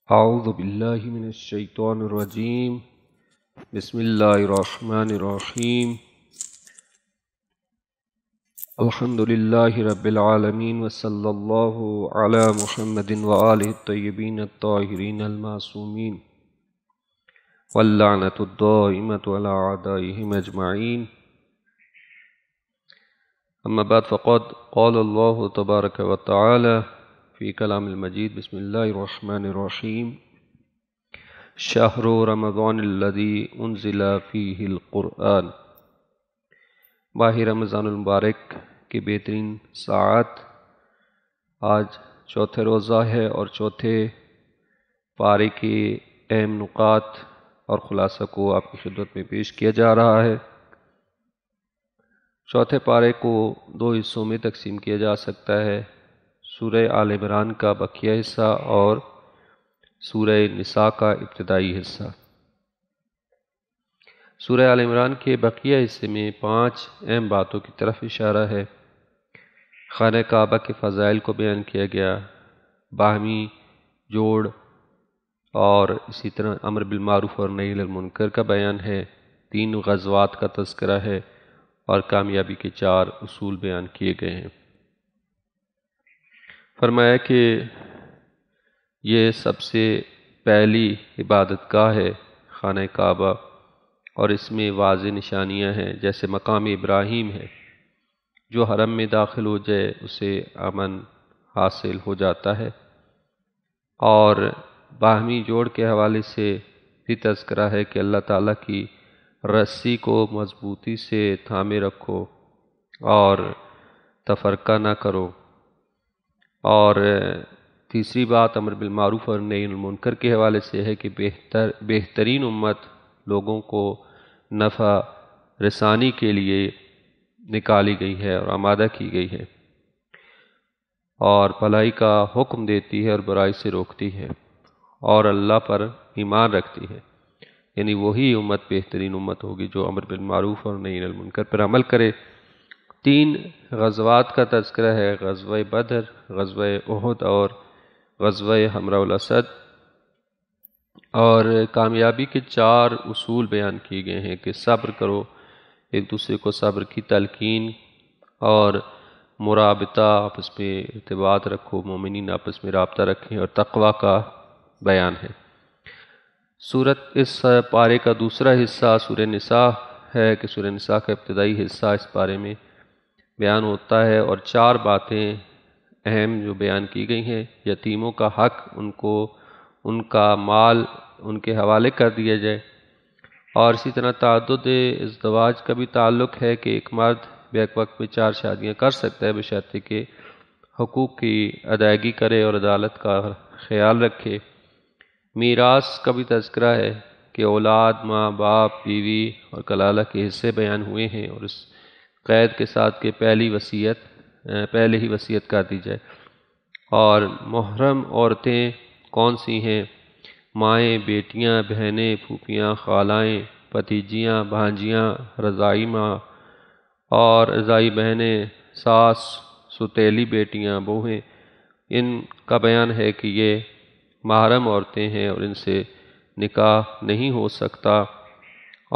اعوذ باللہ من الشیطان الرجیم بسم اللہ الرحمن الرحیم الحمد للہ رب العالمین وصلی اللہ علی محمد وآلہ الطیبین الطاہرین المعصومین واللعنۃ الدائمۃ علی اعدائہم اجمعین اما بعد فقد قال اللہ تبارک وتعالی فی کلام المجید بسم اللہ الرحمن الرحیم شہر رمضان الذی انزل فیہ القرآن۔ ماہ رمضان المبارک کی بہترین ساعت آج چوتھے روزہ ہے اور چوتھے پارے کے اہم نکات اور خلاصہ کو آپ کی خدمت میں پیش کیا جا رہا ہے۔ چوتھے پارے کو دو حصوں میں تقسیم کیا جا سکتا ہے، سورہ آل عمران کا بقیہ حصہ اور سورہ نساء کا ابتدائی حصہ۔ سورہ آل عمران کے بقیہ حصے میں 5 اہم باتوں کی طرف اشارہ ہے۔ خانہ کعبہ کے فضائل کو بیان کیا گیا، باہمی جوڑ اور اسی طرح امر بالمعروف اور نہی عن المنکر کا بیان ہے، 3 غزوات کا تذکرہ ہے اور کامیابی کے 4 اصول بیان کیے گئے ہیں۔ فرمایا کہ یہ سب سے پہلی عبادت گاہ ہے خانہ کعبہ، اور اس میں واضح نشانیاں ہیں، جیسے مقام ابراہیم ہے، جو حرم میں داخل ہو جائے اسے امن حاصل ہو جاتا ہے، اور باہمی جوڑ کے حوالے سے بھی تذکرہ ہے کہ اللہ تعالیٰ کی رسی کو مضبوطی سے تھامے رکھو اور تفرقہ نہ کرو، اور تیسری بات امر بالمعروف اور نہی عن المنکر کے حوالے سے ہے کہ بہترین امت لوگوں کو نفع رسانی کے لیے نکالی گئی ہے اور آمادہ کی گئی ہے، اور بھلائی کا حکم دیتی ہے اور برائی سے روکتی ہے اور اللہ پر ایمان رکھتی ہے، یعنی وہی امت بہترین امت ہوگی جو امر بالمعروف اور نہی عن المنکر پر عمل کرے۔ 3 غزوات کا تذکرہ ہے، غزوہ بدر، غزوہ احد اور غزوہ حمراء الاسد، اور کامیابی کے 4 اصول بیان کیے گئے ہیں کہ صبر کرو، ایک دوسرے کو صبر کی تلقین اور مرابطہ، آپس میں ارتباط رکھو، مومنین آپس میں رابطہ رکھیں، اور تقوی کا بیان ہے۔ اس پارے کا دوسرا حصہ سورہ نساء ہے کہ سورہ نساء کا ابتدائی حصہ اس پارے میں بیان ہوتا ہے، اور 4 باتیں اہم جو بیان کی گئی ہیں۔ یتیموں کا حق، ان کا مال ان کے حوالے کر دیا جائے، اور اسی طرح تعدد ازدواج کا بھی تعلق ہے کہ ایک مرد بیک وقت میں 4 شادیاں کر سکتا ہے بشرطے کہ حقوق کی ادائیگی کرے اور عدالت کا خیال رکھے۔ میراث کا بھی تذکرہ ہے کہ اولاد، ماں باپ، بیوی اور کلالہ کے حصے بیان ہوئے ہیں، اور اس قید کے ساتھ کہ پہلے ہی وصیت کر دی جائے، اور محرم عورتیں کون سی ہیں؟ مائیں، بیٹیاں، بہنیں، پھوپھیاں، خالائیں، بھتیجیاں، بھانجیاں، رضاعی ماں اور رضاعی بہنیں، ساس، ستیلی بیٹیاں، بہویں، ان کا بیان ہے کہ یہ محرم عورتیں ہیں اور ان سے نکاح نہیں ہو سکتا۔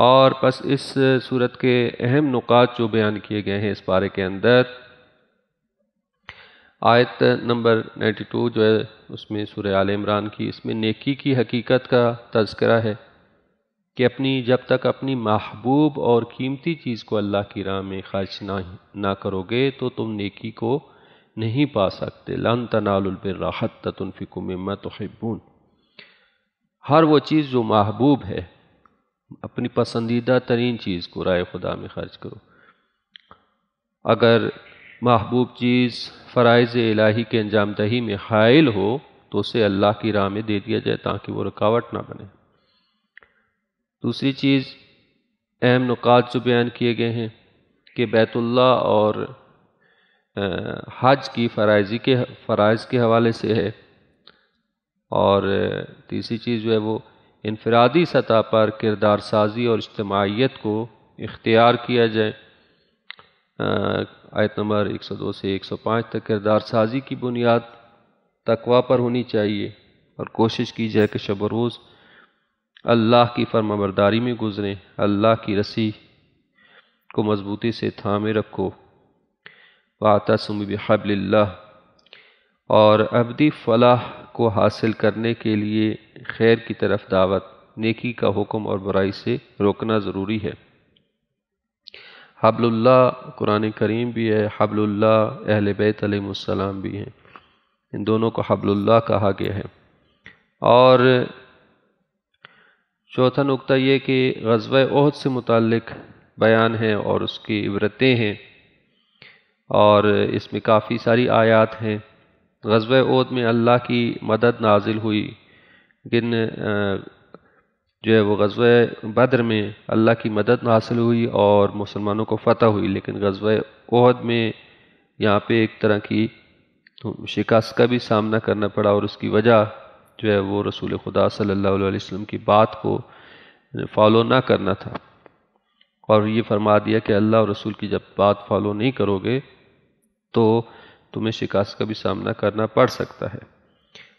اور بس اس صورت کے اہم نکات جو بیان کیے گئے ہیں اس پارے کے اندر، آیت نمبر 92 جو ہے اس میں سورہ آل عمران کی، اس میں نیکی کی حقیقت کا تذکرہ ہے کہ جب تک اپنی محبوب اور قیمتی چیز کو اللہ کی راہ میں خرچ نہ کرو گے تو تم نیکی کو نہیں پا سکتے۔ لن تنالوا البر حتی تنفقوا مما تحبون۔ ہر وہ چیز جو محبوب ہے، اپنی پسندیدہ ترین چیز کو راہ خدا میں خرچ کرو۔ اگر محبوب چیز فرائض الہی کے انجام دہی میں حائل ہو تو اسے اللہ کی راہ میں دے دیا جائے تاکہ وہ رکاوٹ نہ بنے۔ دوسری چیز، اہم نکات جو بیان کیے گئے ہیں کہ بیت اللہ اور حج کی فرائض کے حوالے سے ہے، اور تیسری چیز جو ہے وہ انفرادی سطح پر کردار سازی اور اجتماعیت کو اختیار کیا جائے۔ آیت نمبر 102 سے 105 تک کردار سازی کی بنیاد تقوی پر ہونی چاہیے، اور کوشش کی جائے کہ شب و روز اللہ کی فرما برداری میں گزریں، اللہ کی رسی کو مضبوطی سے تھامے رکھو۔ وَاعْتَصِمُوا بِحَبْلِ اللَّهِ، اور ابدی فلاح کو حاصل کرنے کے لیے خیر کی طرف دعوت، نیکی کا حکم اور برائی سے روکنا ضروری ہے۔ حبل اللہ قرآن کریم بھی ہے، حبل اللہ اہل بیت علیہ السلام بھی ہیں، ان دونوں کو حبل اللہ کہا گیا ہے۔ اور چوتھا نقطہ یہ کہ غزوہ احد سے متعلق بیان ہے اور اس کی عبرتیں ہیں، اور اس میں کافی ساری آیات ہیں۔ غزوہ احد میں اللہ کی مدد نازل ہوئی، لیکن جو ہے وہ غزوہ بدر میں اللہ کی مدد حاصل ہوئی اور مسلمانوں کو فتح ہوئی، لیکن غزوہ احد میں یہاں پہ ایک طرح کی شکست کا بھی سامنا کرنا پڑا، اور اس کی وجہ جو ہے وہ رسول خدا صلی اللہ علیہ وسلم کی بات کو فالو نہ کرنا تھا، اور یہ فرما دیا کہ اللہ اور رسول کی جب بات فالو نہیں کرو گے تو تمہیں شکست کا بھی سامنا کرنا پڑ سکتا ہے،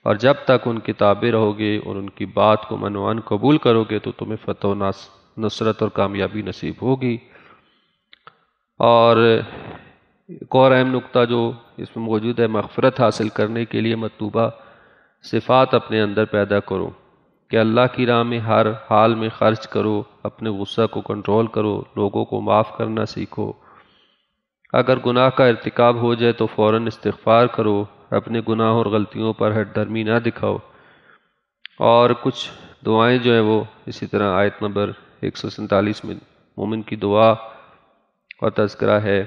اور جب تک ان کی تابع رہو گے اور ان کی بات کو منوان قبول کرو گے تو تمہیں فتح و نصرت اور کامیابی نصیب ہوگی۔ اور ایک اور اہم نقطہ جو اس میں موجود ہے، مغفرت حاصل کرنے کے لیے مطلوبہ صفات اپنے اندر پیدا کرو کہ اللہ کی راہ میں ہر حال میں خرچ کرو، اپنے غصہ کو کنٹرول کرو، لوگوں کو معاف کرنا سیکھو، اگر گناہ کا ارتکاب ہو جائے تو فوراً استغفار کرو، اپنے گناہ اور غلطیوں پر ہٹ درمی نہ دکھاؤ۔ اور کچھ دعائیں جو ہیں وہ اسی طرح آیت نمبر 147 میں مومن کی دعا اور تذکرہ ہے،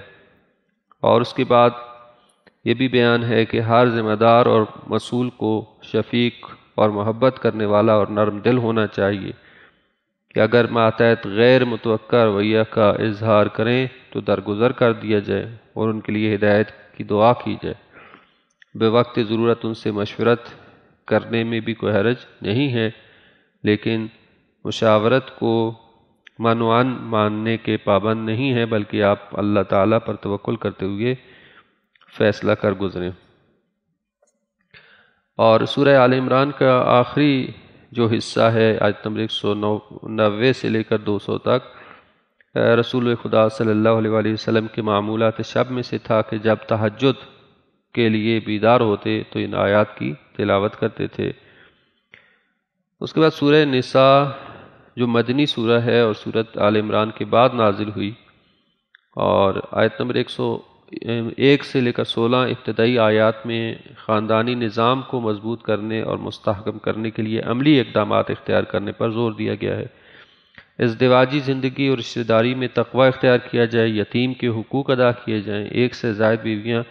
اور اس کے بعد یہ بھی بیان ہے کہ ہر ذمہ دار اور مسئول کو شفیق اور محبت کرنے والا اور نرم دل ہونا چاہیے کہ اگر ماتحت غیر متوقع رویہ کا اظہار کریں تو درگزر کر دیا جائے اور ان کے لیے ہدایت کی دعا کی جائے۔ بے وقت ضرورت ان سے مشورت کرنے میں بھی کوئی حرج نہیں ہے، لیکن مشاورت کو منوان ماننے کے پابند نہیں ہے، بلکہ آپ اللہ تعالیٰ پر توکل کرتے ہوئے فیصلہ کر گزریں۔ اور سورہ آل عمران کا آخری جو حصہ ہے آیت نمبر 190 سے لے کر 200 تک، رسول خدا صلی اللہ علیہ وآلہ وسلم کے معمولات شب میں سے تھا کہ جب تہجد کے لیے بیدار ہوتے تو ان آیات کی تلاوت کرتے تھے۔ اس کے بعد سورہ نساء جو مدنی سورہ ہے اور سورۃ آل عمران کے بعد نازل ہوئی، اور آیت نمبر 101 سے لے کر 16 ابتدائی آیات میں خاندانی نظام کو مضبوط کرنے اور مستحکم کرنے کے لیے عملی اقدامات اختیار کرنے پر زور دیا گیا ہے۔ ازدواجی زندگی اور رشتہ داری میں تقوی اختیار کیا جائے، یتیم کے حقوق ادا کیے جائیں، ایک سے زائد بیویاں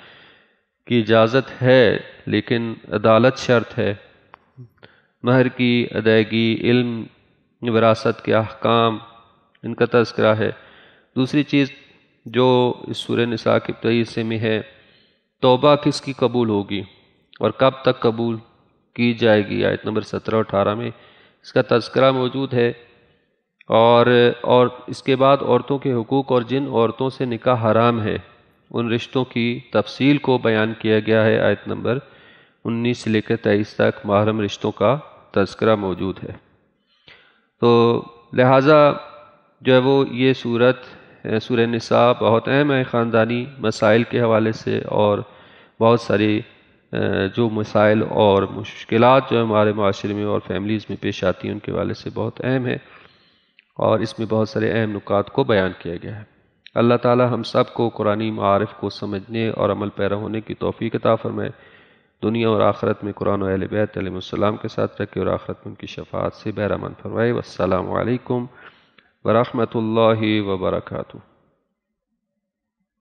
کی اجازت ہے لیکن عدالت شرط ہے، مہر کی ادائیگی، علم وراثت کے احکام، ان کا تذکرہ ہے۔ دوسری چیز جو اس سورہ نساء کے ابتدائی حصے میں ہے، توبہ کس کی قبول ہوگی اور کب تک قبول کی جائے گی، آیت نمبر 17 اور 18 میں اس کا تذکرہ موجود ہے، اور اس کے بعد عورتوں کے حقوق اور جن عورتوں سے نکاح حرام ہے ان رشتوں کی تفصیل کو بیان کیا گیا ہے، آیت نمبر 19 سے لے کر 23 تک محرم رشتوں کا تذکرہ موجود ہے۔ تو لہٰذا جو ہے وہ یہ سورہ نساء بہت اہم ہے خاندانی مسائل کے حوالے سے، اور بہت ساری جو مسائل اور مشکلات جو ہمارے معاشرے میں اور فیملیز میں پیش آتی ہیں ان کے حوالے سے بہت اہم ہے، اور اس میں بہت سارے اہم نکات کو بیان کیا گیا ہے۔ اللہ تعالی ہم سب کو قرآنی معارف کو سمجھنے اور عمل پیرا ہونے کی توفیق عطا فرمائے، دنیا اور آخرت میں قرآن و اہل بیت علیہ السلام کے ساتھ رکھے اور آخرت میں ان کی شفاعت سے بہرہ مند فرمائے۔ والسلام علیکم ورحمۃ اللہ وبرکاتہ۔